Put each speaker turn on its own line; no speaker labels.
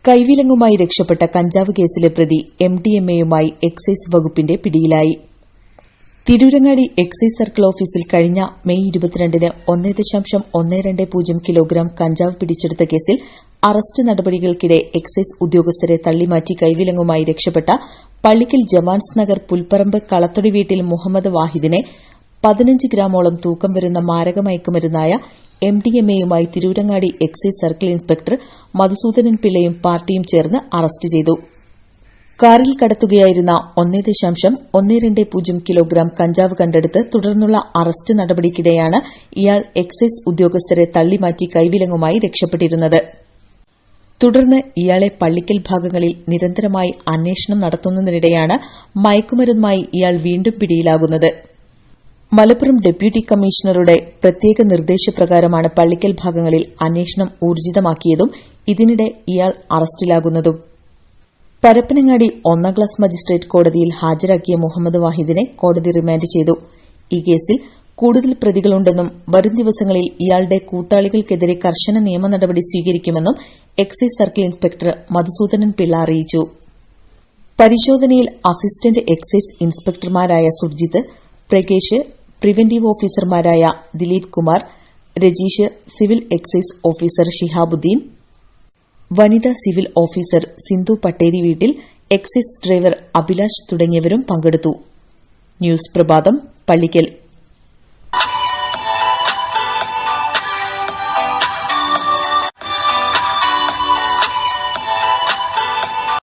കൈവിലങ്ങുമായി രക്ഷപ്പെട്ട കഞ്ചാവ് കേസിലെ പ്രതി MDMAയുമായി എക്സൈസ് വകുപ്പിന്റെ പിടിയിലായി. തിരൂരങ്ങാടി എക്സൈസ് സർക്കിൾ ഓഫീസിൽ കഴിഞ്ഞ മെയ് 22-ന് 1.120 കിലോഗ്രാം കഞ്ചാവ് പിടിച്ചെടുത്ത കേസിൽ അറസ്റ്റ് നടപടികൾക്കിടെ എക്സൈസ് ഉദ്യോഗസ്ഥരെ തള്ളിമാറ്റി കൈവിലങ്ങുമായി രക്ഷപ്പെട്ട പള്ളിക്കൽ ജമാൻസ് നഗർ പുൽപ്പറമ്പ് കളത്തൊടി വീട്ടിൽ മുഹമ്മദ് വാഹിദിനെ 15 ഗ്രാമോളം തൂക്കം വരുന്ന മാരകമയക്കുമരുന്നായ MDMAയുമായി Tirurangadi excise circle inspector Madhusudanan പിള്ളയും പാർട്ടിയും ചേർന്ന് അറസ്റ്റ് ചെയ്തു. കാറിൽ കടത്തുകയായിരുന്ന 1.120 കിലോഗ്രാം കഞ്ചാവ് കണ്ടെടുത്ത് തുടർന്നുള്ള അറസ്റ്റ് നടപടിക്കിടെയാണ് ഇയാൾ എക്സൈസ് ഉദ്യോഗസ്ഥരെ തള്ളിമാറ്റി കൈവിലങ്ങുമായി രക്ഷപ്പെട്ടിരുന്നത്. തുടർന്ന് ഇയാളെ പള്ളിക്കൽ ഭാഗങ്ങളിൽ നിരന്തരമായി അന്വേഷണം നടത്തുന്നതിനിടെയാണ് മയക്കുമരുന്നുമായി ഇയാൾ വീണ്ടും പിടിയിലാകുന്നത്. മലപ്പുറം ഡെപ്യൂട്ടി കമ്മീഷണറുടെ പ്രത്യേക നിർദ്ദേശപ്രകാരമാണ് പള്ളിക്കൽ ഭാഗങ്ങളിൽ അന്വേഷണം ഊർജിതമാക്കിയതും ഇതിനിടെ ഇയാൾ അറസ്റ്റിലാകുന്നതും. പരപ്പനങ്ങാടി 1-ാം ക്ലാസ് മജിസ്ട്രേറ്റ് കോടതിയിൽ ഹാജരാക്കിയ മുഹമ്മദ് വാഹിദിനെ കോടതി റിമാൻഡ് ചെയ്തു. ഈ കേസിൽ കൂടുതൽ പ്രതികളുണ്ടെന്നും വരും ദിവസങ്ങളിൽ ഇയാളുടെ കൂട്ടാളികൾക്കെതിരെ കർശന നിയമ നടപടി സ്വീകരിക്കുമെന്നും excise circle inspector Madhusudanan Pillai അറിയിച്ചു. പരിശോധനയിൽ അസിസ്റ്റന്റ് എക്സൈസ് ഇൻസ്പെക്ടർമാരായ സുർജിത്ത്, പ്രകേഷ്, പ്രിവന്റീവ് ഓഫീസർമാരായ Dileep Kumar, Rajeesh, civil excise officer Shihabuddin, വനിതാ സിവിൽ ഓഫീസർ സിന്ധു പട്ടേരി വീട്ടിൽ, എക്സൈസ് ഡ്രൈവർ അഭിലാഷ് തുടങ്ങിയവരും പങ്കെടുത്തു. ന്യൂസ് പ്രഭാതം, പള്ളിക്കൽ.